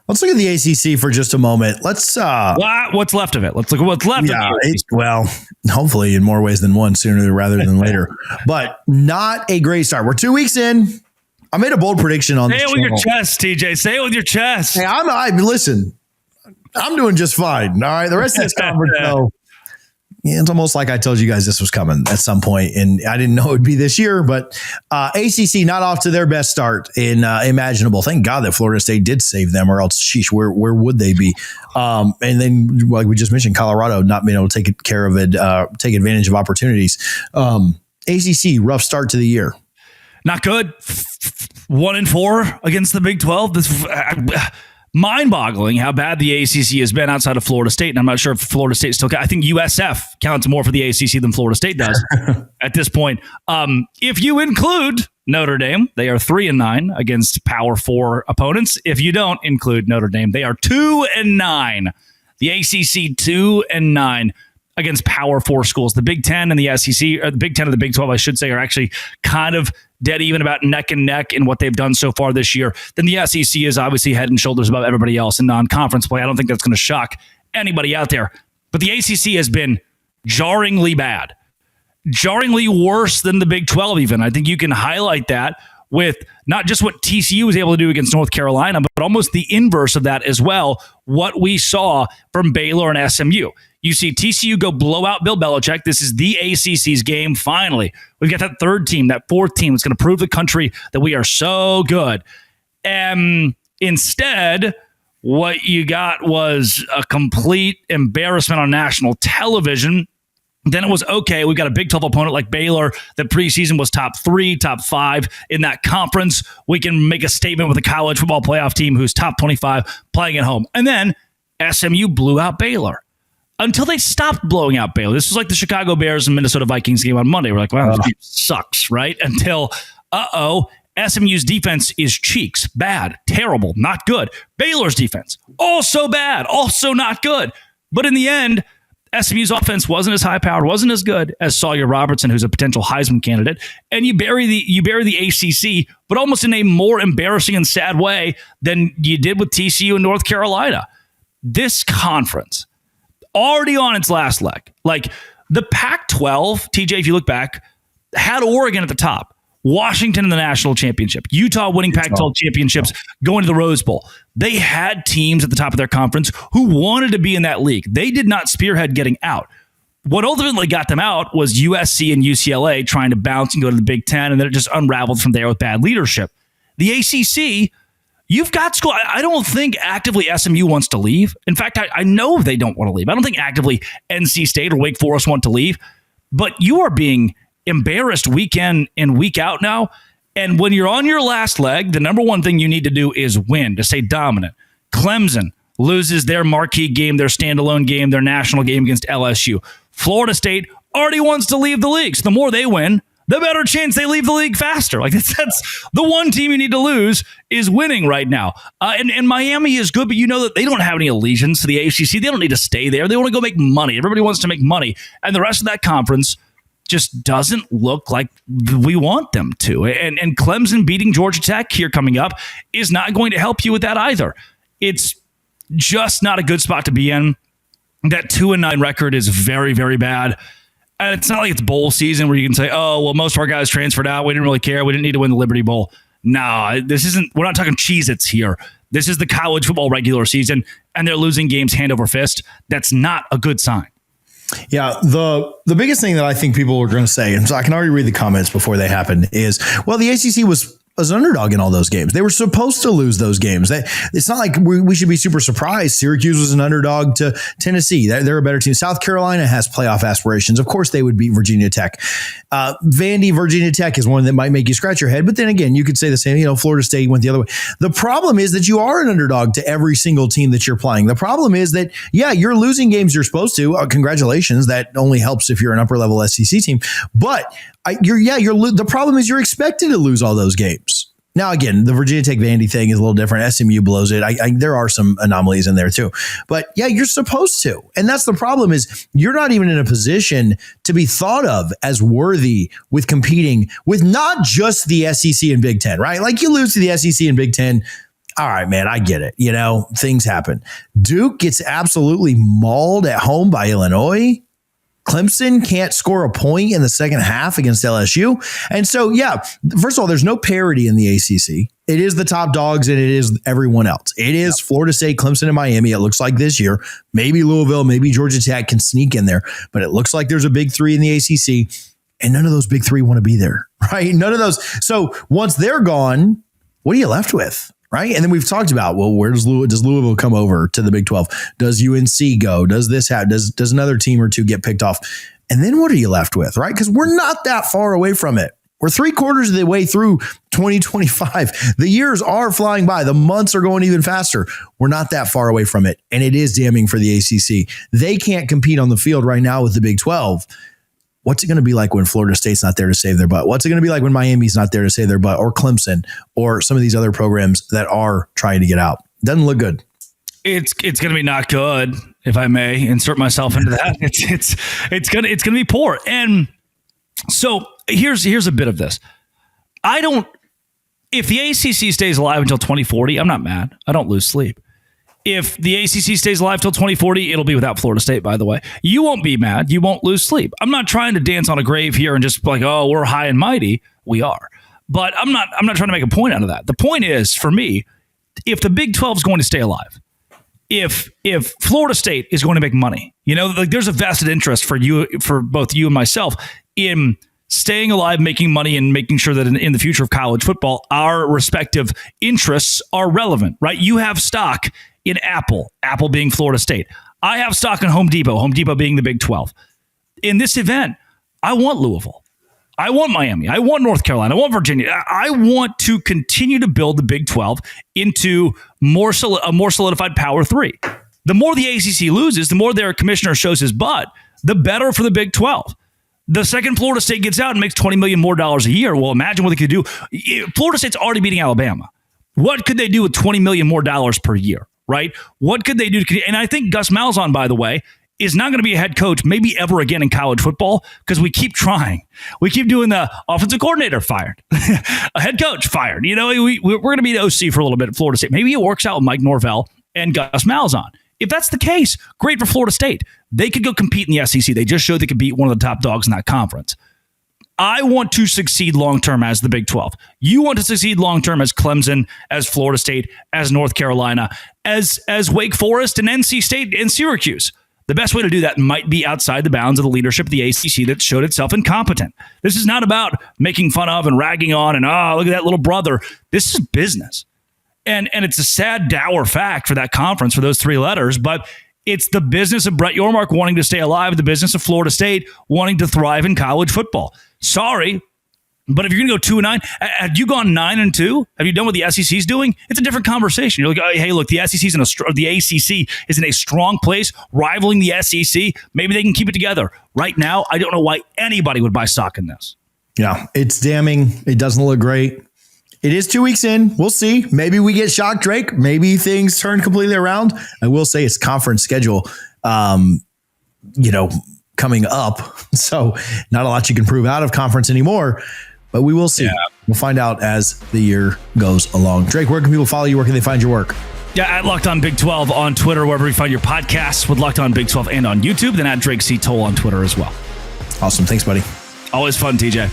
Let's look at the ACC for just a moment. Let's what's left of it. Let's look at what's left of it. Well, hopefully in more ways than one, sooner rather than later. But not a great start. We're 2 weeks in. I made a bold prediction on this. Say it with your chest, TJ. Say it with your chest. Hey, listen, I'm doing just fine. All right. The rest of this conference, though, it's almost like I told you guys this was coming at some point, and I didn't know it would be this year. But ACC not off to their best start in imaginable. Thank God that Florida State did save them, or else, sheesh, where would they be? And then, like we just mentioned, Colorado not being able to take care of it, take advantage of opportunities. ACC rough start to the year. Not good. 1-4 against the Big 12. This mind-boggling how bad the ACC has been outside of Florida State, and I'm not sure if Florida State still counts. I think USF counts more for the ACC than Florida State does at this point. If you include Notre Dame, they are 3-9 against Power 4 opponents. If you don't include Notre Dame, they are 2-9. The ACC 2-9 against Power 4 schools. The Big 10 and the SEC, or the Big 10 and the Big 12, I should say, are actually kind of dead even, about neck and neck in what they've done so far this year. Then the SEC is obviously head and shoulders above everybody else in non-conference play. I don't think that's going to shock anybody out there. But the ACC has been jarringly bad, jarringly worse than the Big 12 even. I think you can highlight that with not just what TCU was able to do against North Carolina, but almost the inverse of that as well, what we saw from Baylor and SMU. You see TCU go blow out Bill Belichick. This is the ACC's game, finally. We've got that third team, that fourth team that's going to prove the country that we are so good. And instead, what you got was a complete embarrassment on national television. Then it was, okay, we've got a Big 12 opponent like Baylor that preseason was top 3, top 5 in that conference. We can make a statement with a college football playoff team who's top 25 playing at home. And then SMU blew out Baylor until they stopped blowing out Baylor. This was like the Chicago Bears and Minnesota Vikings game on Monday. We're like, wow, this game sucks, right? Until, SMU's defense is cheeks. Bad, terrible, not good. Baylor's defense, also bad, also not good. But in the end, SMU's offense wasn't as high-powered, wasn't as good as Sawyer Robertson, who's a potential Heisman candidate, and you bury the ACC, but almost in a more embarrassing and sad way than you did with TCU and North Carolina. This conference, already on its last leg, like the Pac-12, TJ, if you look back, had Oregon at the top, Washington in the national championship, Utah winning Pac-12 championships, going to the Rose Bowl. They had teams at the top of their conference who wanted to be in that league. They did not spearhead getting out. What ultimately got them out was USC and UCLA trying to bounce and go to the Big Ten, and then it just unraveled from there with bad leadership. The ACC, you've got school. I don't think actively SMU wants to leave. In fact, I know they don't want to leave. I don't think actively NC State or Wake Forest want to leave. But you are being embarrassed week in and week out now. And when you're on your last leg, the number one thing you need to do is win, to stay dominant. Clemson loses their marquee game, their standalone game, their national game against LSU. Florida State already wants to leave the league. So the more they win, the better chance they leave the league faster. Like that's the one team you need to lose is winning right now. And Miami is good, but you know that they don't have any allegiance to the ACC. They don't need to stay there. They want to go make money. Everybody wants to make money. And the rest of that conference just doesn't look like we want them to. And Clemson beating Georgia Tech here coming up is not going to help you with that either. It's just not a good spot to be in. That 2-9 record is very, very bad. And it's not like it's bowl season where you can say, oh, well, most of our guys transferred out. We didn't really care. We didn't need to win the Liberty Bowl. No, this isn't. We're not talking Cheez-Its here. This is the college football regular season, and they're losing games hand over fist. That's not a good sign. Yeah, the biggest thing that I think people were going to say, and so I can already read the comments before they happen, is, well, the ACC was an underdog in all those games. They were supposed to lose those games. It's not like we should be super surprised. Syracuse was an underdog to Tennessee. They're a better team. South Carolina has playoff aspirations. Of course, they would beat Virginia Tech. Vandy, Virginia Tech is one that might make you scratch your head. But then again, you could say the same. Florida State went the other way. The problem is that you are an underdog to every single team that you're playing. The problem is that, yeah, you're losing games you're supposed to. Congratulations. That only helps if you're an upper level SEC team. But the problem is you're expected to lose all those games. Now, again, the Virginia Tech Vandy thing is a little different. SMU blows it. There are some anomalies in there too. But yeah, you're supposed to. And that's the problem, is you're not even in a position to be thought of as worthy with competing with not just the SEC and Big Ten, right? Like you lose to the SEC and Big Ten, all right, man, I get it. Things happen. Duke gets absolutely mauled at home by Illinois. Clemson can't score a point in the second half against LSU. And so, yeah, first of all, there's no parity in the ACC. It is the top dogs and it is everyone else. It is Florida State, Clemson, and Miami. It looks like this year. Maybe Louisville, maybe Georgia Tech can sneak in there. But it looks like there's a big three in the ACC. And none of those big three want to be there, right? None of those. So once they're gone, what are you left with? Right. And then we've talked about, well, where does Louisville come over to the Big 12? Does UNC go? Does this happen? Does another team or two get picked off? And then what are you left with? Right. Because we're not that far away from it. We're 3/4 of the way through 2025. The years are flying by. The months are going even faster. We're not that far away from it. And it is damning for the ACC. They can't compete on the field right now with the Big 12. What's it going to be like when Florida State's not there to save their butt? What's it going to be like when Miami's not there to save their butt, or Clemson, or some of these other programs that are trying to get out? Doesn't look good. It's going to be not good, if I may insert myself into that. It's going to be poor. And so here's a bit of this. If the ACC stays alive until 2040, I'm not mad. I don't lose sleep. If the ACC stays alive till 2040, it'll be without Florida State, by the way. You won't be mad. You won't lose sleep. I'm not trying to dance on a grave here and just like, oh, we're high and mighty. We are. But I'm not trying to make a point out of that. The point is, for me, if the Big 12 is going to stay alive, if Florida State is going to make money, there's a vested interest for both you and myself in staying alive, making money, and making sure that in the future of college football, our respective interests are relevant, right? You have stock in Apple being Florida State. I have stock in Home Depot being the Big 12. In this event, I want Louisville. I want Miami. I want North Carolina. I want Virginia. I want to continue to build the Big 12 into a more solidified Power 3. The more the ACC loses, the more their commissioner shows his butt, the better for the Big 12. The second Florida State gets out and makes $20 million more a year, well, imagine what they could do. Florida State's already beating Alabama. What could they do with $20 million more per year? Right? What could they do? And I think Gus Malzahn, by the way, is not going to be a head coach maybe ever again in college football because we keep trying. We keep doing the offensive coordinator fired, a head coach fired. We're going to be the OC for a little bit at Florida State. Maybe it works out with Mike Norvell and Gus Malzahn. If that's the case, great for Florida State. They could go compete in the SEC. They just showed they could beat one of the top dogs in that conference. I want to succeed long-term as the Big 12. You want to succeed long-term as Clemson, as Florida State, as North Carolina, as Wake Forest and NC State and Syracuse. The best way to do that might be outside the bounds of the leadership of the ACC that showed itself incompetent. This is not about making fun of and ragging on and, look at that little brother. This is business. And it's a sad, dour fact for that conference, for those three letters, but it's the business of Brett Yormark wanting to stay alive, the business of Florida State wanting to thrive in college football. Sorry, but if you're going to go 2-9, have you gone 9-2? Have you done what the SEC is doing? It's a different conversation. You're like, oh, hey, look, the ACC is in a strong place, rivaling the SEC. Maybe they can keep it together. Right now, I don't know why anybody would buy stock in this. Yeah, it's damning. It doesn't look great. It is 2 weeks in. We'll see. Maybe we get shocked, Drake. Maybe things turn completely around. I will say it's conference schedule, coming up. So not a lot you can prove out of conference anymore, but we will see. Yeah. We'll find out as the year goes along. Drake, where can people follow you? Where can they find your work? Yeah, at Locked On Big 12 on Twitter, wherever you find your podcasts with Locked On Big 12 and on YouTube. Then at Drake C. Toll on Twitter as well. Awesome. Thanks, buddy. Always fun, TJ.